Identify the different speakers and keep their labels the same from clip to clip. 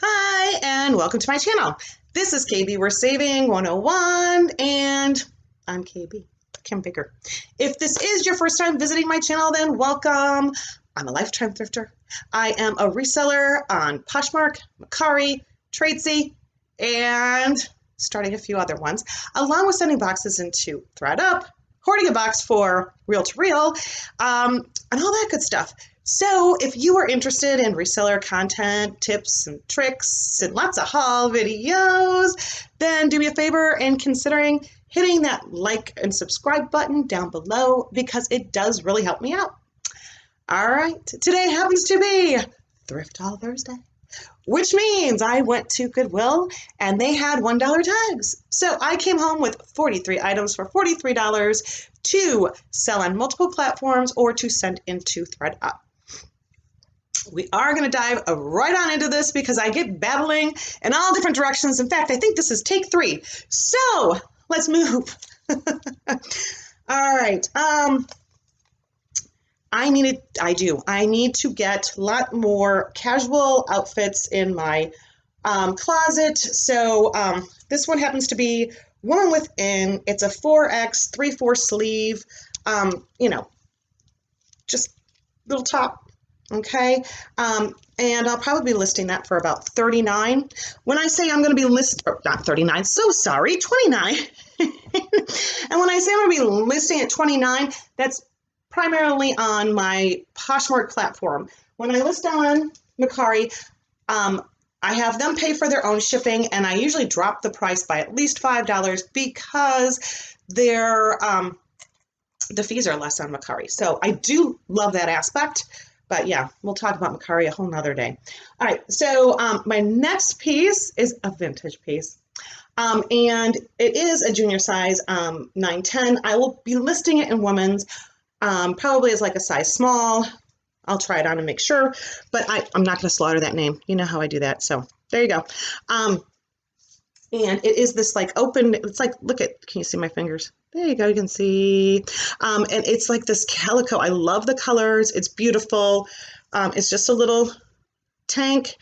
Speaker 1: Hi, and welcome to my channel. This is KB We're Saving 101, and I'm KB, Kim Baker. If this is your first time visiting my channel, then welcome. I'm a lifetime thrifter. I am a reseller on Poshmark, Mercari, Tradesy, and starting a few other ones, along with sending boxes into Thredup, hoarding a box for reel to reel, and all that good stuff. So if you are interested in reseller content, tips and tricks, and lots of haul videos, then do me a favor in considering hitting that like and subscribe button down below because it does really help me out. All right, today happens to be Thrift Haul Thursday, which means I went to Goodwill and they had $1 tags. So I came home with 43 items for $43 to sell on multiple platforms or to send into Thredup. We are going to dive right on into this because I get babbling in all different directions. In fact, I think this is take 3. So let's move. All right. I need to get a lot more casual outfits in my closet. So this one happens to be Woman Within. It's a 4X 3/4 sleeve, just little top. Okay, and I'll probably be listing that for about $39. When I say I'm going to be not $39, so sorry, $29. And when I say I'm going to be listing at $29, that's primarily on my Poshmark platform. When I list on Mercari, I have them pay for their own shipping, and I usually drop the price by at least $5 because the fees are less on Mercari. So I do love that aspect. But yeah, we'll talk about Mercari a whole nother day. All right, so my next piece is a vintage piece. And it is a junior size, 9-10. I will be listing it in women's, probably as like a size small. I'll try it on and make sure, but I'm not gonna slaughter that name. You know how I do that, so there you go. And it is this like open, it's like, can you see my fingers? There you go, you can see. And it's like this calico. I love the colors. It's beautiful. It's just a little tank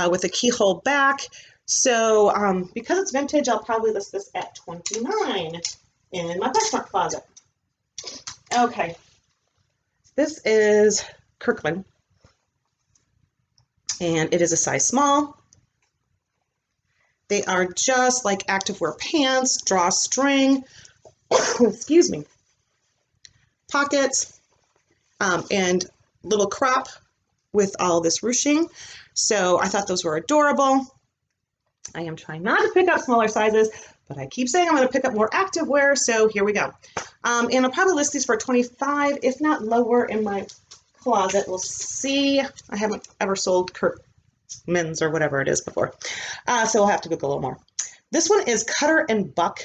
Speaker 1: with a keyhole back. So because it's vintage, I'll probably list this at $29 in my Poshmark closet. Okay, this is Kirkland, and it is a size small. They are just like activewear pants, drawstring, excuse me, pockets, and little crop with all this ruching. So I thought those were adorable. I am trying not to pick up smaller sizes, but I keep saying I'm going to pick up more activewear, so here we go. And I'll probably list these for $25, if not lower, in my closet. We'll see. I haven't ever sold Kirkman's or whatever it is before, so we'll have to Google a little more. This one is Cutter and Buck.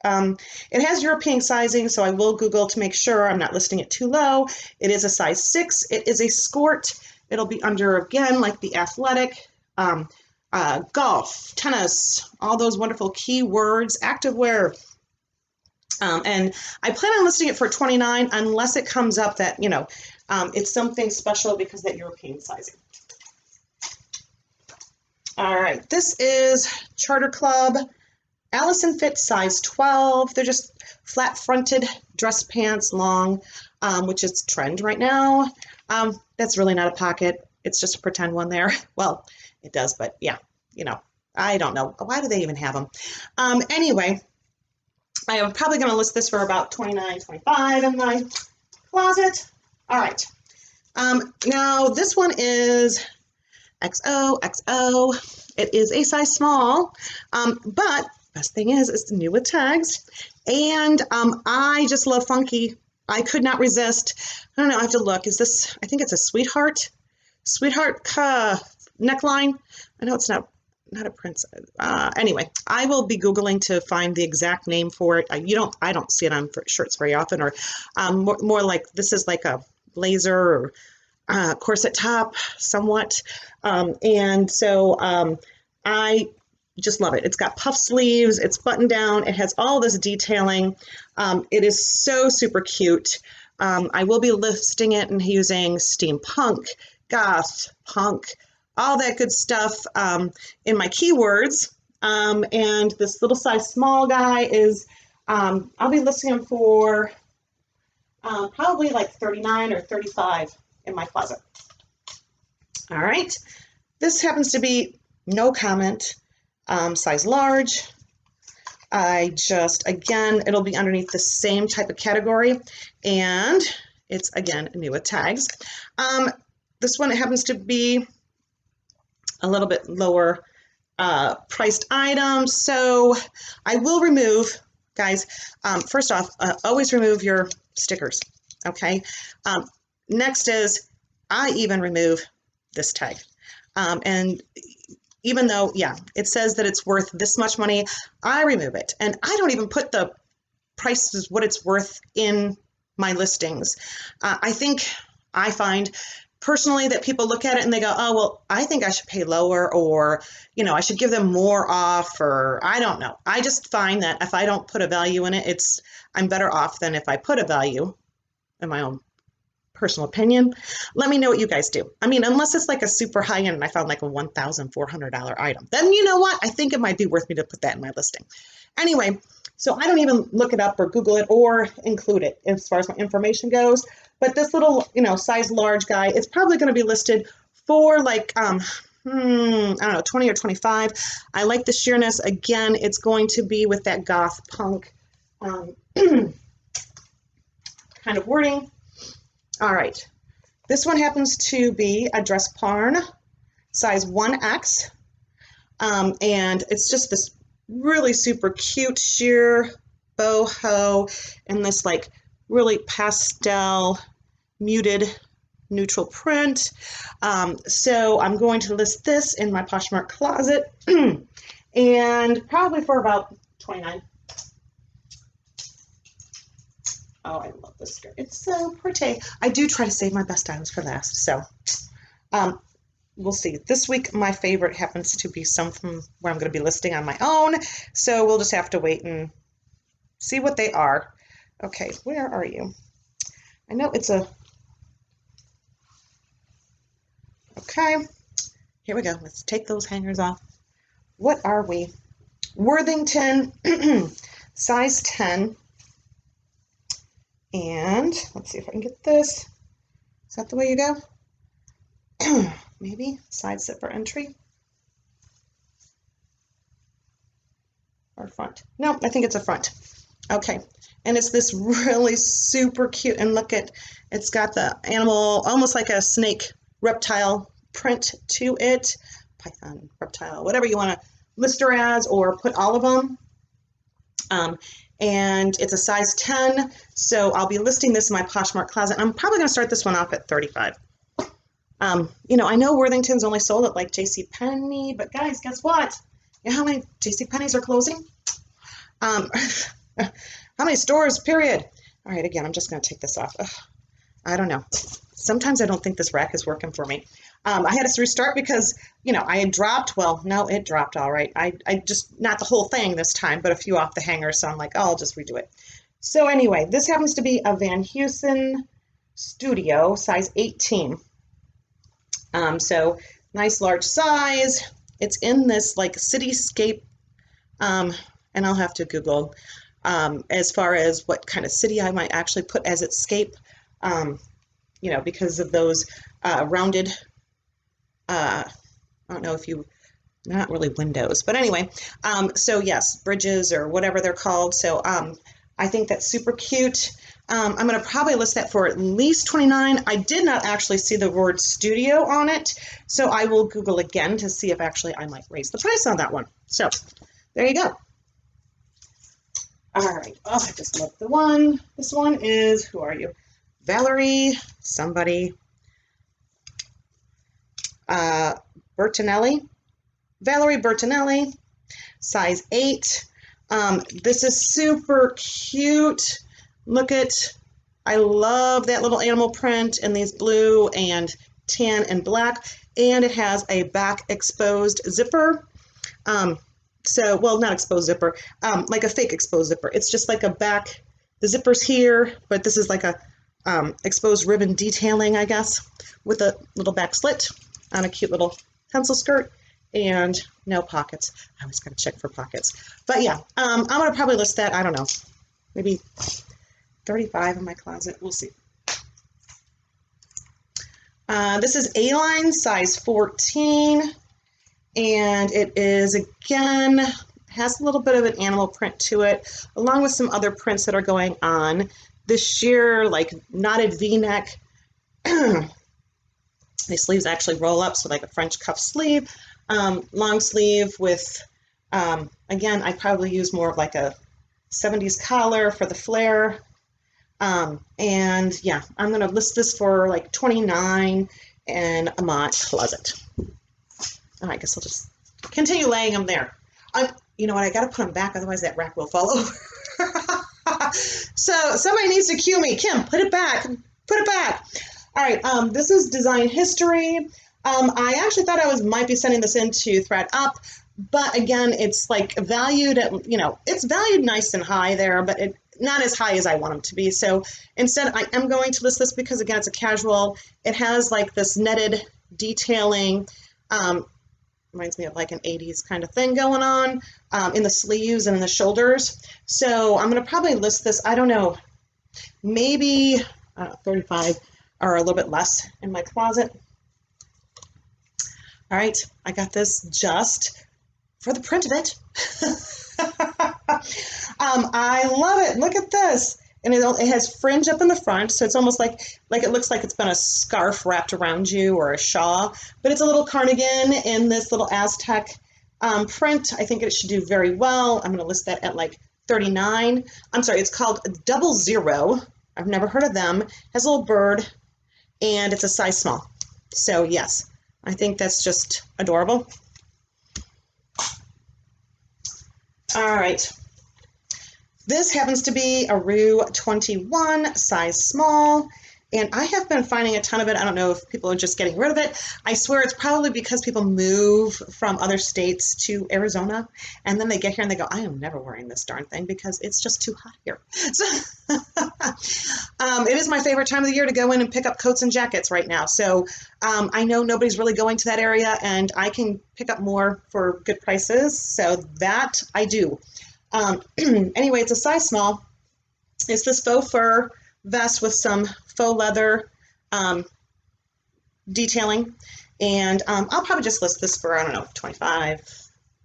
Speaker 1: It has European sizing, so I will Google to make sure I'm not listing it too low. It is a size 6. It is a skort. It'll be under, again, like the athletic, golf, tennis, all those wonderful keywords, activewear. And I plan on listing it for $29 unless it comes up that, it's something special because of that European sizing. All right, this is Charter Club Allison Fit size 12. They're just flat fronted dress pants, long, which is trend right now. That's really not a pocket. It's just a pretend one there. Well, it does, but yeah, I don't know. Why do they even have them? Anyway, I am probably going to list this for about $29, $25 in my closet. All right. Now this one is XOXO. It is a size small, but best thing is it's new with tags, and I just love funky. I could not resist. I don't know, I have to look. Is this, I think it's a sweetheart neckline. I know it's not a prince. Anyway, I will be Googling to find the exact name for it. I don't see it on shirts very often, or more like this is like a blazer or corset top somewhat. And so I just love it. It's got puff sleeves, it's buttoned down, it has all this detailing. It is so super cute. I will be listing it and using steampunk, goth, punk, all that good stuff in my keywords. And this little size small guy is, I'll be listing him for probably like 39 or 35 in my closet. All right, this happens to be no comment, size large. Again, it'll be underneath the same type of category, and it's, again, new with tags. This one, it happens to be a little bit lower priced item, so I will remove, guys, first off, always remove your stickers, okay? Next is, I even remove this tag. And even though, yeah, it says that it's worth this much money, I remove it. And I don't even put the prices, what it's worth in my listings. I find personally that people look at it and they go, oh, well, I think I should pay lower, or, you know, I should give them more off, or I don't know. I just find that if I don't put a value in it, I'm better off than if I put a value, in my own personal opinion. Let me know what you guys do. I mean, unless it's like a super high end and I found like a $1,400 item, then you know what? I think it might be worth me to put that in my listing. Anyway, so I don't even look it up or Google it or include it as far as my information goes. But this little, you know, size large guy, it's probably going to be listed for like, I don't know, 20 or 25. I like the sheerness. Again, it's going to be with that goth punk kind of wording. All right, this one happens to be a dress parn, size 1X, and it's just this really super cute sheer boho and this like really pastel muted neutral print. So I'm going to list this in my Poshmark closet and probably for about $29. Oh, I love this skirt. It's so pretty. I do try to save my best items for last. So we'll see. This week, my favorite happens to be some from where I'm going to be listing on my own. So we'll just have to wait and see what they are. Okay, where are you? I know it's a... Okay, here we go. Let's take those hangers off. What are we? Worthington, size 10. And let's see if I can get this. Is that the way you go? Maybe side zipper entry or front. No, I think it's a front. Okay, and it's this really super cute, and look at, it's got the animal, almost like a snake reptile print to it. Python, reptile, whatever you want to list her as or put all of them. And it's a size 10, so I'll be listing this in my Poshmark closet. I'm probably going to start this one off at 35. You know, I know Worthington's only sold at like JCPenney, but guys, guess what? You know how many JCPenney's are closing? How many stores, period? All right, again, I'm just going to take this off. Ugh, I don't know. Sometimes I don't think this rack is working for me. I had to restart because, you know, I had dropped, well, no, it dropped all right. I just, not the whole thing this time, but a few off the hanger, so I'm like, oh, I'll just redo it. So anyway, this happens to be a Van Heusen Studio, size 18. So nice large size. It's in this like cityscape, and I'll have to Google as far as what kind of city I might actually put as its scape, you know, because of those rounded, I don't know if you, not really windows, but anyway, so yes, bridges or whatever they're called. So I think that's super cute. I'm going to probably list that for at least $29. I did not actually see the word studio on it, so I will Google again to see if actually I might raise the price on that one. So there you go. All right. Oh, I just love the one. This one is, who are you? Valerie somebody. Bertinelli. Valerie Bertinelli, size 8. This is super cute. Look at, I love that little animal print and these blue and tan and black, and it has a back exposed zipper. So, well, not exposed zipper, like a fake exposed zipper. It's just like a back, the zipper's here, but this is like a exposed ribbon detailing, I guess, with a little back slit on a cute little pencil skirt, and no pockets. I always gotta check for pockets. But yeah, I'm gonna probably list that, I don't know, maybe 35 in my closet. We'll see. This is A-line, size 14, and it is, again, has a little bit of an animal print to it, along with some other prints that are going on. This sheer, like, knotted V-neck. The sleeves actually roll up, so like a French cuff sleeve. Long sleeve with, again, I probably use more of like a 70s collar for the flare. And yeah, I'm going to list this for like $29 in my closet. I guess I'll just continue laying them there. You know what? I got to put them back, otherwise that rack will fall over. So somebody needs to cue me. Kim, put it back. Put it back. All right. This is design history. I actually thought I might be sending this into Thredup, but again, it's like valued at, you know, it's valued nice and high there, but not as high as I want them to be. So instead, I am going to list this because, again, it's a casual. It has like this netted detailing. Reminds me of like an 80s kind of thing going on in the sleeves and in the shoulders. So I'm going to probably list this, I don't know, maybe 35 or a little bit less in my closet. All right, I got this just for the print of it. I love it. Look at this. And it has fringe up in the front, so it's almost like it looks like it's been a scarf wrapped around you or a shawl, but it's a little cardigan in this little Aztec print. I think it should do very well. I'm going to list that at like $39. I'm sorry, it's called 00. I've never heard of them. It has a little bird, and it's a size small. So yes, I think that's just adorable. All right. This happens to be a Rue 21, size small, and I have been finding a ton of it. I don't know if people are just getting rid of it. I swear it's probably because people move from other states to Arizona, and then they get here and they go, I am never wearing this darn thing because it's just too hot here. So it is my favorite time of the year to go in and pick up coats and jackets right now. So I know nobody's really going to that area, and I can pick up more for good prices, so that I do. Anyway, it's a size small. It's this faux fur vest with some faux leather detailing. And I'll probably just list this for, I don't know, 25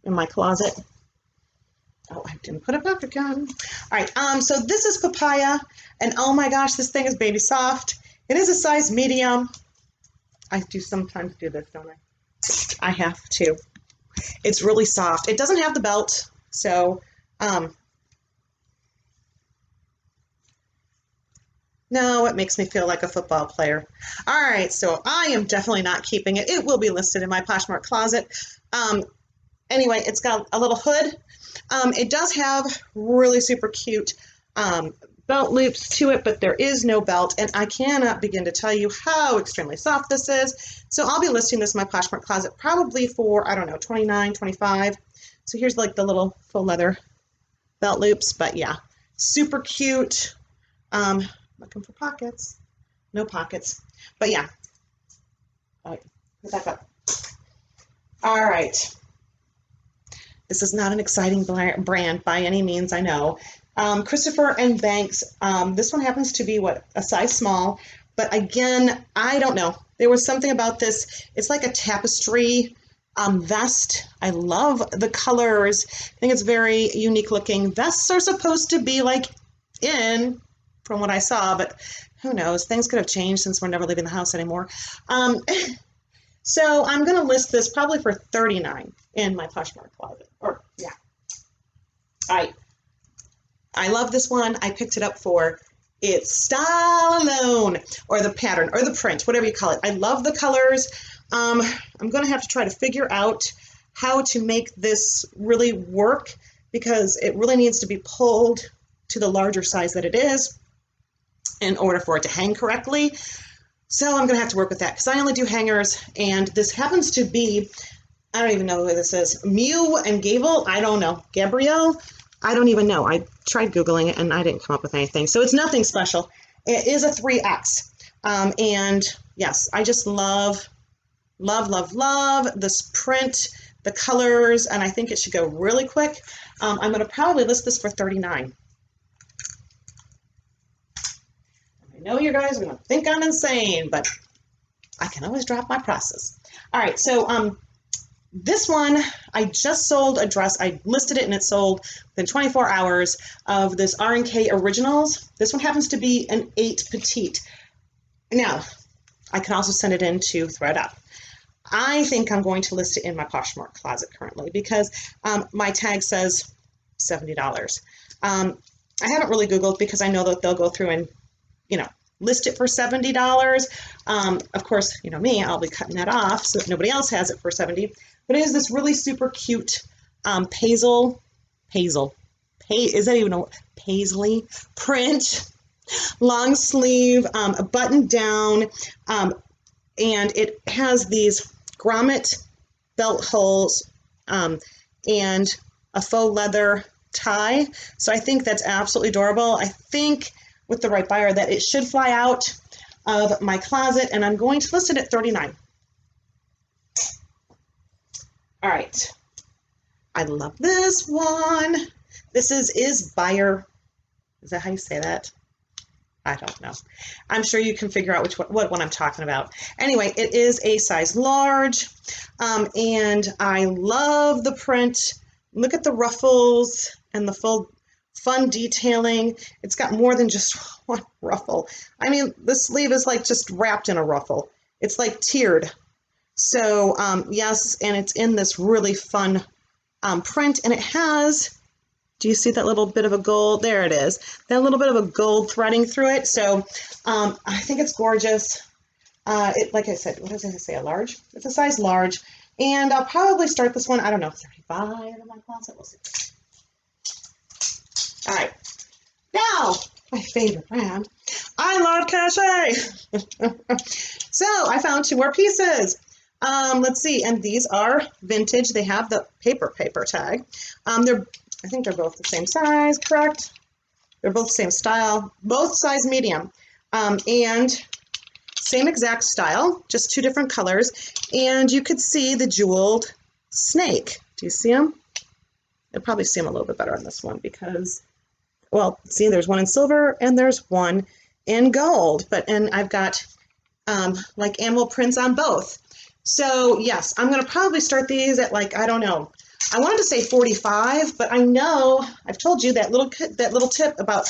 Speaker 1: in my closet. Oh, I didn't put it back again. All right, so this is papaya. And oh my gosh, this thing is baby soft. It is a size medium. I do sometimes do this, don't I? I have to. It's really soft. It doesn't have the belt, so... no, it makes me feel like a football player. All right, so I am definitely not keeping it. It will be listed in my Poshmark closet. Anyway, it's got a little hood. It does have really super cute belt loops to it, but there is no belt, and I cannot begin to tell you how extremely soft this is. So I'll be listing this in my Poshmark closet probably for, I don't know, 29, 25. So here's like the little faux leather belt loops, but yeah, super cute. Looking for pockets. No pockets. But yeah. All right, put that up. All right. This is not an exciting brand by any means, I know. Christopher and Banks. This one happens to be, what, a size small. But again, I don't know. There was something about this. It's like a tapestry vest. I love the colors. I think it's very unique looking. Vests are supposed to be like in, from what I saw, but who knows? Things could have changed since we're never leaving the house anymore. So I'm going to list this probably for $39 in my Poshmark closet. Or yeah. I love this one. I picked it up for its style alone, or the pattern, or the print, whatever you call it. I love the colors. I'm going to have to try to figure out how to make this really work, because it really needs to be pulled to the larger size that it is in order for it to hang correctly. So I'm going to have to work with that, because I only do hangers, and this happens to be, I don't even know who this is, Mew and Gable, I don't know, Gabrielle, I don't even know. I tried Googling it and I didn't come up with anything. So it's nothing special. It is a 3X. And yes, I just love Love, love, love this print, the colors, and I think it should go really quick. I'm going to probably list this for $39. I know you guys are going to think I'm insane, but I can always drop my prices. All right, so this one, I just sold a dress. I listed it and it sold within 24 hours of this R&K Originals. This one happens to be an 8 petite. Now, I can also send it into Thredup. I think I'm going to list it in my Poshmark closet currently because my tag says $70. I haven't really Googled because I know that they'll go through and, you know, list it for $70. Of course, you know me, I'll be cutting that off so that nobody else has it for $70. But it is this really super cute paisley print, long sleeve, a button down, and it has these grommet belt holes and a faux leather tie. So I think that's absolutely adorable. I think with the right buyer that it should fly out of my closet, and I'm going to list it at $39. All right, I love this one. This is buyer. Is that how you say that? I don't know. I'm sure you can figure out what one I'm talking about. Anyway, it is a size large, and I love the print. Look at the ruffles and the full fun detailing. It's got more than just one ruffle. I mean, the sleeve is like just wrapped in a ruffle. It's like tiered. So yes, and it's in this really fun print, and it has, do you see that little bit of a gold? There it is. That little bit of a gold threading through it. So I think it's gorgeous. Like I said, what does it say, a large? It's a size large. And I'll probably start this one, I don't know, 35 in my closet. We'll see. All right. Now, my favorite brand. I love cachet. So I found 2 more pieces. Let's see. And these are vintage. They have the paper tag. I think they're both the same size, correct? They're both the same style, both size medium, and same exact style, just 2 different colors. And you could see the jeweled snake. Do you see them? You'll probably see them a little bit better on this one because, well, see, there's one in silver and there's one in gold. And I've got like animal prints on both. So yes, I'm going to probably start these at, like, I don't know. I wanted to say 45, but I know I've told you that little tip about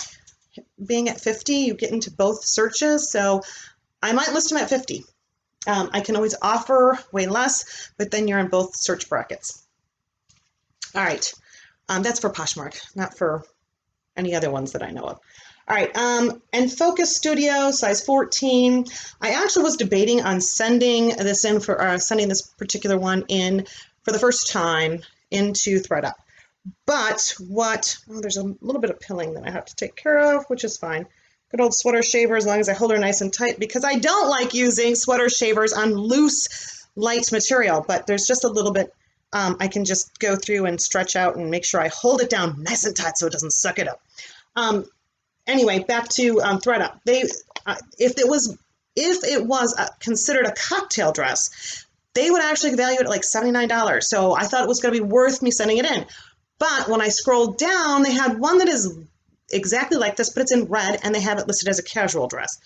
Speaker 1: being at 50, you get into both searches. So I might list them at 50. I can always offer way less, but then you're in both search brackets. All right. That's for Poshmark, not for any other ones that I know of. All right. And Focus Studio, size 14. I actually was debating on sending this in for, sending this particular one in for the first time into Thredup. But there's a little bit of pilling that I have to take care of, which is fine. Good old sweater shaver, as long as I hold her nice and tight, because I don't like using sweater shavers on loose, light material, but there's just a little bit I can just go through and stretch out and make sure I hold it down nice and tight so it doesn't suck it up. Anyway, back to Thredup. If it was considered a cocktail dress, they would actually value it at like $79. So I thought it was going to be worth me sending it in. But when I scrolled down, they had one that is exactly like this, but it's in red, and they have it listed as a casual dress.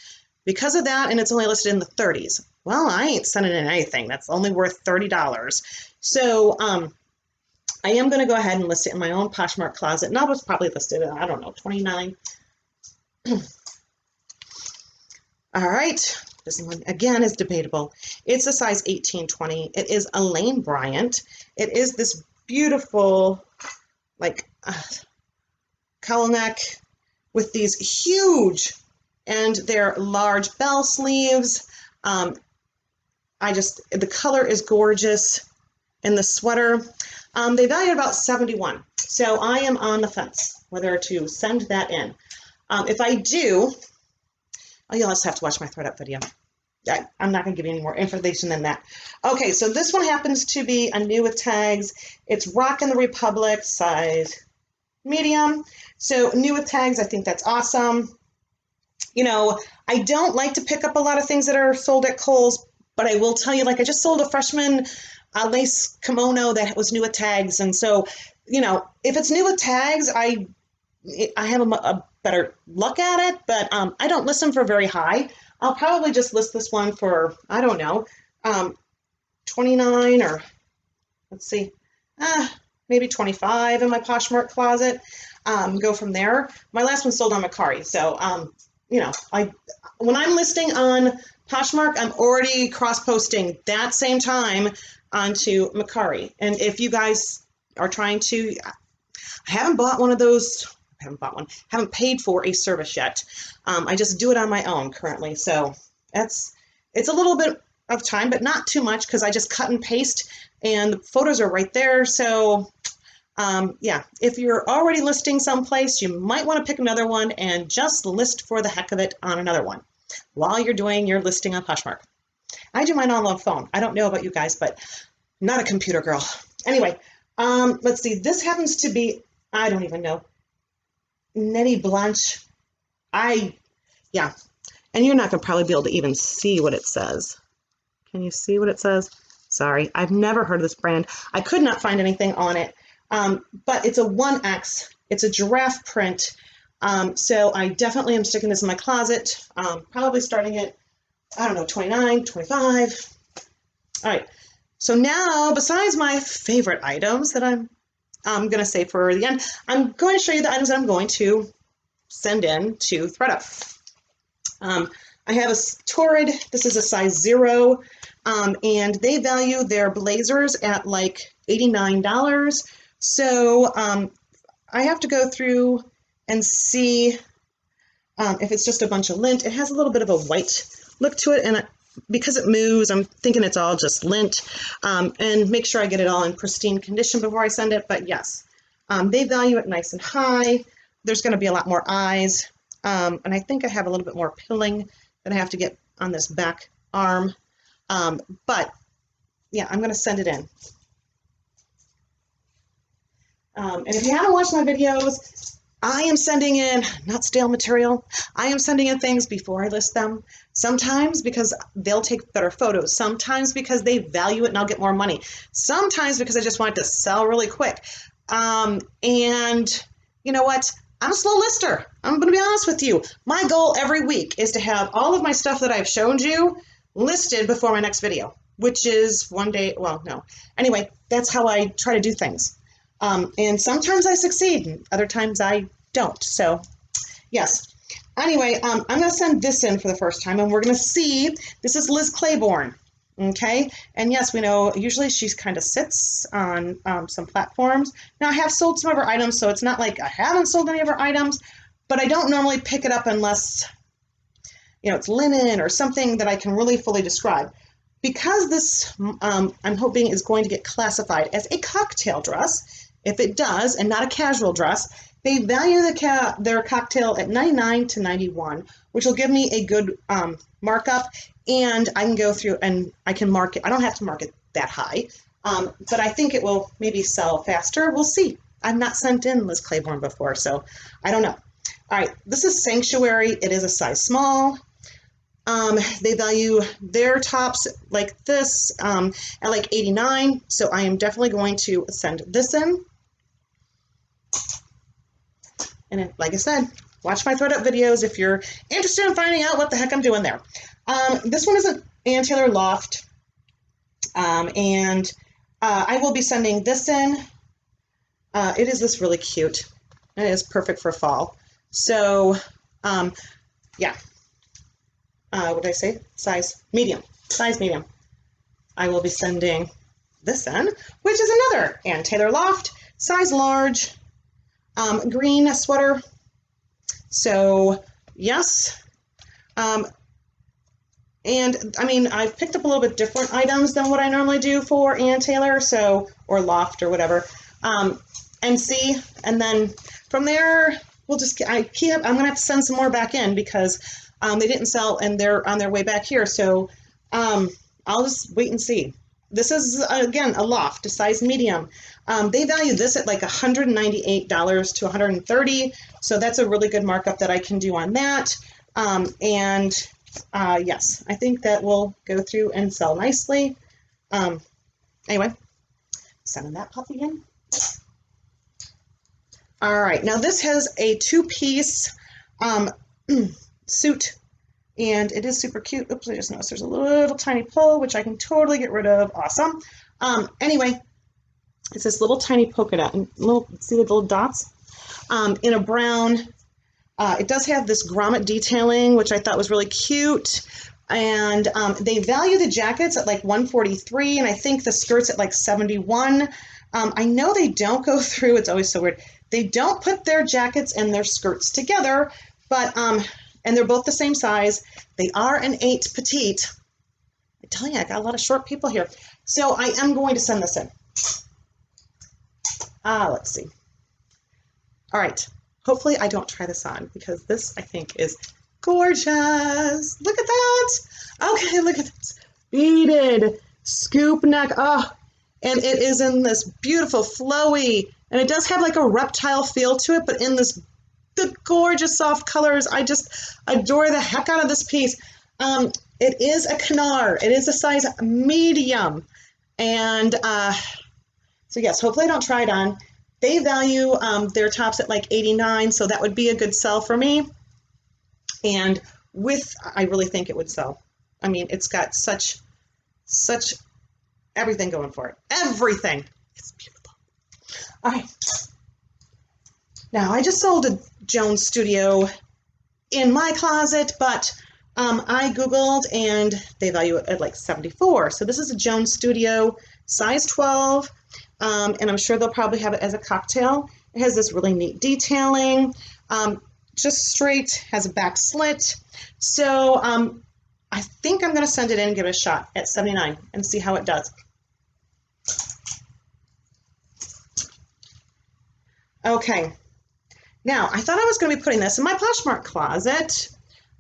Speaker 1: Because of that, and it's only listed in the 30s. Well, I ain't sending in anything. That's only worth $30. So I am going to go ahead and list it in my own Poshmark closet. And I was probably listed at, I don't know, $29. All right. This one, again, is debatable. It's a size 18-20. It is a Lane Bryant. It is this beautiful, like, cowl neck with these huge, and they're large bell sleeves. The color is gorgeous. And the sweater, they value about $71. So I am on the fence whether to send that in. If I do, you'll just have to watch my Thredup video. I'm not going to give you any more information than that. Okay, so this one happens to be a new with tags. It's Rockin' the Republic, size medium. So new with tags, I think that's awesome. You know, I don't like to pick up a lot of things that are sold at Kohl's, But I will tell you, like I just sold a freshman lace kimono that was new with tags. And so, you know, if it's new with tags, I have a better look at it, but I don't list them for very high. I'll probably just list this one for, I don't know, 29 or let's see, maybe 25 in my Poshmark closet. Go from there. My last one sold on Mercari. So, you know, when I'm listing on Poshmark, I'm already cross-posting that same time onto Mercari. And if you guys are trying to, I haven't bought one of those, haven't paid for a service yet. I just do it on my own currently. So it's a little bit of time, but not too much because I just cut and paste and the photos are right there. So yeah, if you're already listing someplace, you might want to pick another one and just list for the heck of it on another one while you're doing your listing on Poshmark. I do mine on the phone. I don't know about you guys, but not a computer girl. Anyway, let's see. This happens to be, I don't even know, Nettie Blanche. Yeah. And you're not going to probably be able to even see what it says. Can you see what it says? Sorry, I've never heard of this brand. I could not find anything on it. But it's a 1X. It's a giraffe print. So I definitely am sticking this in my closet. Probably starting at, I don't know, 29, 25. All right. So now, besides my favorite items that I'm going to save for the end, I'm going to show you the items that I'm going to send in to Thredup. I have a Torrid. This is a size 0, and they value their blazers at like $89. So I have to go through and see if it's just a bunch of lint. It has a little bit of a white look to it, and because it moves, I'm thinking it's all just lint, and make sure I get it all in pristine condition before I send it. But yes, they value it nice and high. There's going to be a lot more eyes, and I think I have a little bit more pilling that I have to get on this back arm. But yeah, I'm going to send it in. And if you haven't watched my videos, I am sending in, not stale material, I am sending in things before I list them. Sometimes because they'll take better photos. Sometimes because they value it and I'll get more money. Sometimes because I just want it to sell really quick. And you know what? I'm a slow lister. I'm going to be honest with you. My goal every week is to have all of my stuff that I've shown you listed before my next video, which is one day, well, no. Anyway, that's how I try to do things. And sometimes I succeed, and other times I don't. So, yes. Anyway, I'm going to send this in for the first time, and we're going to see. This is Liz Claiborne, okay? And yes, we know usually she kind of sits on some platforms. Now, I have sold some of her items, so it's not like I haven't sold any of her items, but I don't normally pick it up unless, you know, it's linen or something that I can really fully describe. Because this, I'm hoping, is going to get classified as a cocktail dress. If it does, and not a casual dress, they value their cocktail at $99 to $91, which will give me a good markup, and I can go through and I can mark it. I don't have to mark it that high, but I think it will maybe sell faster. We'll see. I've not sent in Liz Claiborne before, so I don't know. All right, this is Sanctuary. It is a size small. They value their tops like this at like $89, so I am definitely going to send this in. And like I said, watch my Thredup videos if you're interested in finding out what the heck I'm doing there. This one is an Ann Taylor Loft, and I will be sending this in. It is this really cute. It is perfect for fall. So, yeah. What did I say? Size medium. Size medium. I will be sending this in, which is another Ann Taylor Loft, size large. Green sweater. So yes, and I mean, I've picked up a little bit different items than what I normally do for Ann Taylor, so, or Loft or whatever, and see, and then from there we'll just, I'm gonna have to send some more back in because they didn't sell and they're on their way back here, so I'll just wait and see. This is, again, a Loft, a size medium. They value this at like $198 to $130, so that's a really good markup that I can do on that. And Yes, I think that will go through and sell nicely. Anyway, sending that puppy in. All right, now this has a two-piece suit, and it is super cute. Oops, I just noticed there's a little tiny pull, which I can totally get rid of. Awesome. Anyway, it's this little tiny polka dot, and see the little dots? In a brown. It does have this grommet detailing, which I thought was really cute. And they value the jackets at like $143, and I think the skirts at like $71. I know they don't go through, it's always so weird. They don't put their jackets and their skirts together, but and they're both the same size. They are an 8 petite. I tell you, I got a lot of short people here. So I am going to send this in. Let's see. All right. Hopefully I don't try this on, because this I think is gorgeous. Look at that. Okay, look at this. Beaded scoop neck. Oh, and it is in this beautiful flowy, and it does have like a reptile feel to it, but in the gorgeous soft colors. I just adore the heck out of this piece. It is a canard. It is a size medium. And so yes, hopefully I don't try it on. They value their tops at like $89, so that would be a good sell for me. And I really think it would sell. I mean, it's got such everything going for it. Everything. It's beautiful. All right. Now, I just sold a Jones Studio in my closet, but I Googled and they value it at like $74. So this is a Jones Studio, size 12. And I'm sure they'll probably have it as a cocktail. It has this really neat detailing, just straight, has a back slit. So I think I'm going to send it in and give it a shot at $79 and see how it does. Okay, now I thought I was going to be putting this in my Poshmark closet,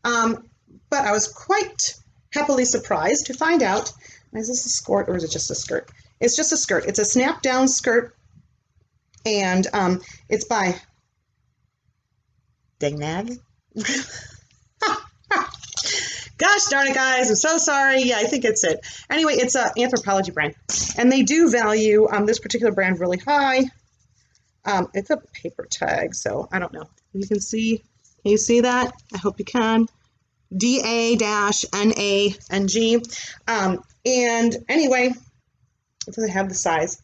Speaker 1: but I was quite happily surprised to find out, is this a skirt or is it just a skirt? It's just a skirt. It's a snap-down skirt, and it's by Dingnag. Gosh darn it, guys. I'm so sorry. Yeah, I think it's it. Anyway, it's an Anthropology brand, and they do value this particular brand really high. It's a paper tag, so I don't know. You can see, can you see that? I hope you can. DA-NANG. And anyway, it doesn't have the size.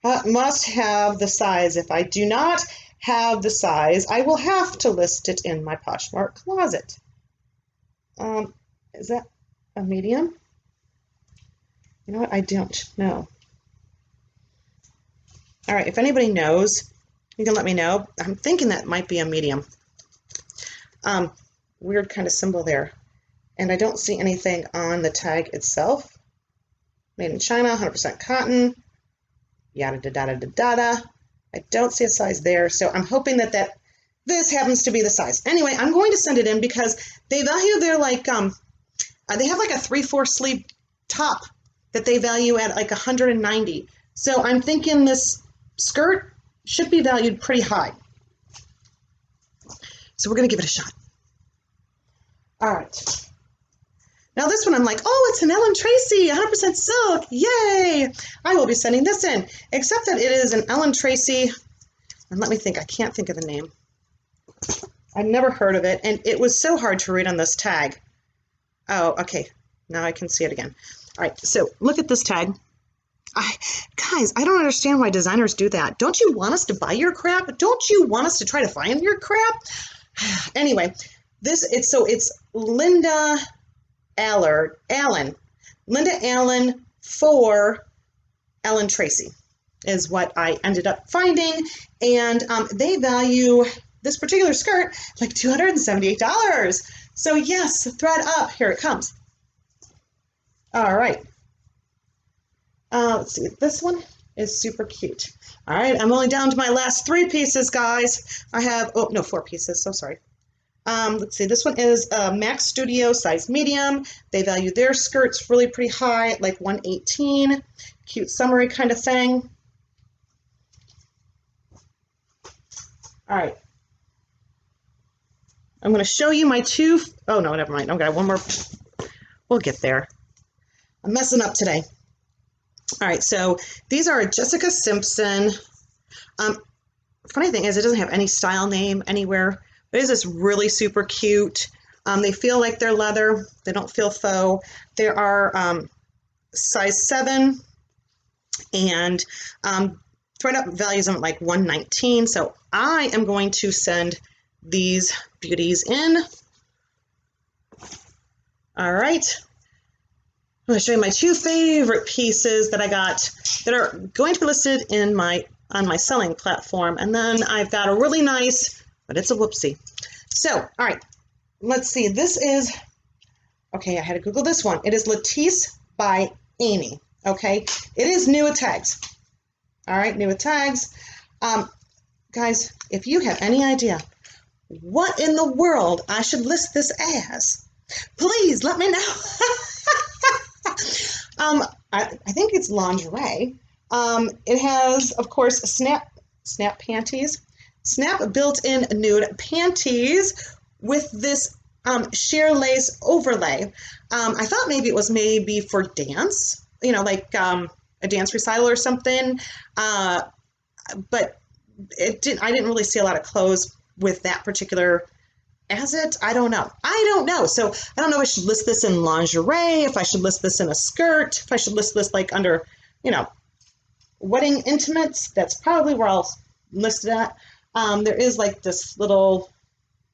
Speaker 1: Must have the size. If I do not have the size, I will have to list it in my Poshmark closet. Is that a medium? You know what? I don't know. All right, if anybody knows, you can let me know. I'm thinking that might be a medium. Weird kind of symbol there. And I don't see anything on the tag itself. Made in China, 100% cotton, yada da da da da da. I don't see a size there, so I'm hoping that this happens to be the size. Anyway, I'm going to send it in because they value their like they have like a 3/4 sleeve top that they value at like 190. So I'm thinking this skirt should be valued pretty high. So we're gonna give it a shot. All right. Now this one I'm like, oh, it's an Ellen Tracy, 100% silk, yay! I will be sending this in, except that it is an Ellen Tracy, and let me think, I can't think of the name. I've never heard of it, and it was so hard to read on this tag. Oh, okay, now I can see it again. All right, so look at this tag. Guys, I don't understand why designers do that. Don't you want us to buy your crap? Don't you want us to try to find your crap? Anyway, it's Linda Allen for Ellen Tracy is what I ended up finding, and they value this particular skirt like $278. So yes, Thredup, here it comes. All right. Let's see, this one is super cute. All right, I'm only down to my last 3 pieces, guys. I have, oh no, 4 pieces, so sorry. Let's see, this one is Max Studio, size medium. They value their skirts really pretty high, like 118. Cute summery kind of thing. All right. I'm going to show you my two. Oh, no, never mind. Okay, one more. We'll get there. I'm messing up today. All right, so these are Jessica Simpson. Funny thing is, it doesn't have any style name anywhere. But it is this really super cute. They feel like they're leather. They don't feel faux. They are size 7, and Thredup values them at like $119. So I am going to send these beauties in. All right. I'm going to show you my two favorite pieces that I got that are going to be listed in on my selling platform. And then I've got a really nice, but it's a whoopsie. So, all right, let's see. This is, okay, I had to Google this one. It is Lattice by Amy. Okay, it is new with tags. All right, new with tags. Guys, if you have any idea what in the world I should list this as, please let me know. I think it's lingerie. It has, of course, snap panties, snap built-in nude panties with this sheer lace overlay. I thought maybe it was maybe for dance, like a dance recital or something. But I didn't really see a lot of clothes with that particular as it. I don't know. So I don't know if I should list this in lingerie, if I should list this in a skirt, if I should list this like under, wedding intimates. That's probably where I'll list it at. There is like this little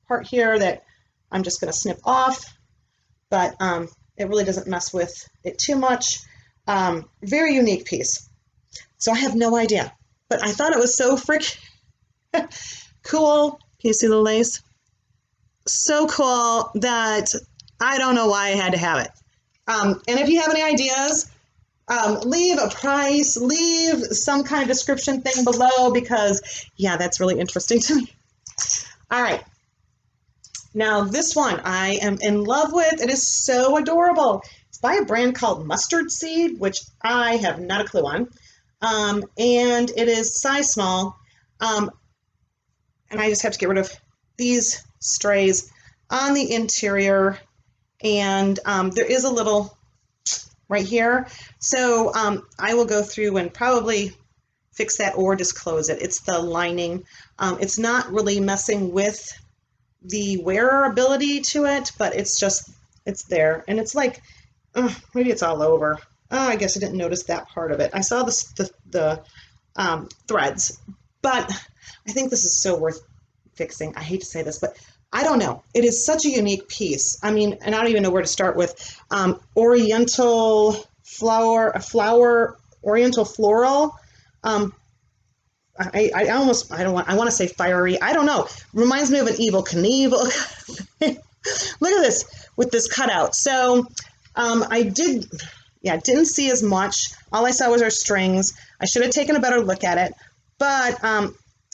Speaker 1: part here that I'm just going to snip off, but it really doesn't mess with it too much. Very unique piece. So I have no idea, but I thought it was so freaking cool. Can you see the lace? So cool that I don't know why I had to have it. And if you have any ideas, leave a price, leave some kind of description thing below, because yeah, that's really interesting to me. All right. Now this one I am in love with. It is so adorable. It's by a brand called Mustard Seed, which I have not a clue on. And it is size small. And I just have to get rid of these strays on the interior. And there is a little right here. So I will go through and probably fix that or just close it. It's the lining. It's not really messing with the wearer ability to it, but it's there. And it's like, maybe it's all over. Oh, I guess I didn't notice that part of it. I saw the threads, but I think this is so worth fixing. I hate to say this, but I don't know. It is such a unique piece. I mean, and I don't even know where to start with. Oriental Oriental floral. I want to say fiery. I don't know. Reminds me of an Evel Knievel. Look at this with this cutout. So didn't see as much. All I saw was our strings. I should have taken a better look at it, but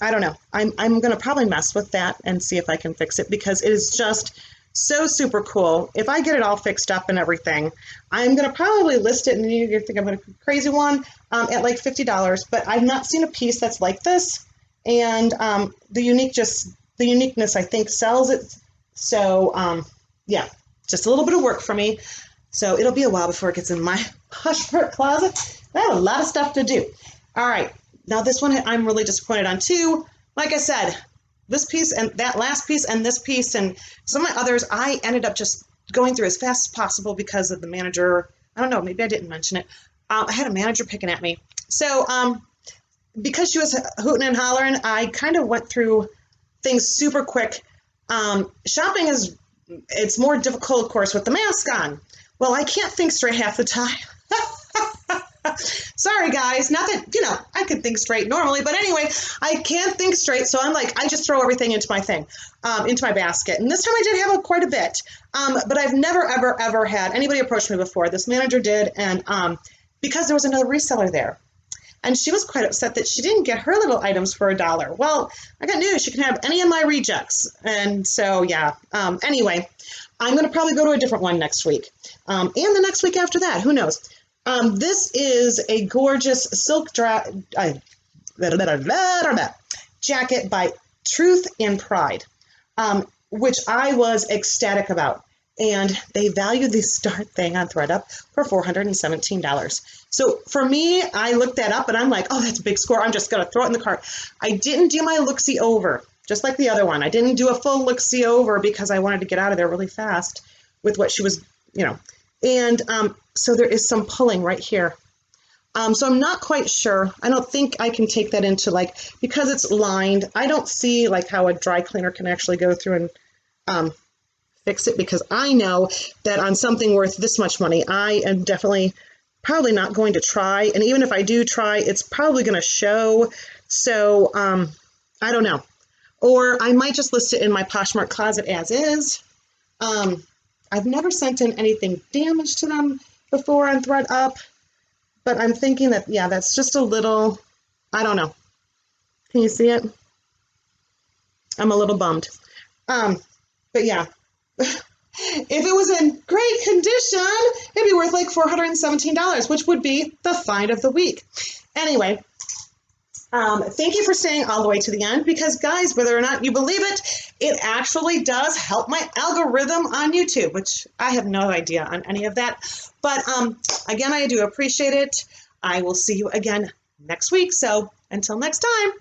Speaker 1: I don't know. I'm going to probably mess with that and see if I can fix it, because it is just so super cool. If I get it all fixed up and everything, I'm going to probably list it, and you think I'm a crazy one, at like $50, but I've not seen a piece that's like this, and the uniqueness I think sells it. So yeah, just a little bit of work for me. So it'll be a while before it gets in my Poshmark closet. I have a lot of stuff to do. All right. Now this one I'm really disappointed on too. Like I said, this piece and that last piece and this piece and some of my others, I ended up just going through as fast as possible because of the manager. I don't know, maybe I didn't mention it. I had a manager picking at me. So because she was hooting and hollering, I kind of went through things super quick. Shopping it's more difficult, of course, with the mask on. Well, I can't think straight half the time. Sorry, guys. Not that, I can think straight normally, but anyway, I can't think straight. So I'm like, I just throw everything into my into my basket. And this time I did have quite a bit, but I've never, ever, ever had anybody approach me before. This manager did, and because there was another reseller there. And she was quite upset that she didn't get her little items for $1. Well, I got news. She can have any of my rejects. And so, yeah. Anyway, I'm going to probably go to a different one next week. And the next week after that. Who knows? This is a gorgeous silk jacket by Truth and Pride, which I was ecstatic about. And they valued the start thing on Thredup for $417. So for me, I looked that up and I'm like, oh, that's a big score. I'm just going to throw it in the cart. I didn't do my look-see over, just like the other one. I didn't do a full look-see over because I wanted to get out of there really fast with what she was, And so there is some pulling right here. So I'm not quite sure. I don't think I can take that into because it's lined. I don't see how a dry cleaner can actually go through and fix it, because I know that on something worth this much money, I am definitely probably not going to try. And even if I do try, it's probably going to show. So I don't know. Or I might just list it in my Poshmark closet as is. I've never sent in anything damaged to them before on Thredup, but I'm thinking that, yeah, that's just a little, I don't know. Can you see it? I'm a little bummed. But yeah. If it was in great condition, it'd be worth $417, which would be the find of the week. Anyway, thank you for staying all the way to the end, because guys, whether or not you believe it, it actually does help my algorithm on YouTube, which I have no idea on any of that. But again, I do appreciate it. I will see you again next week. So until next time.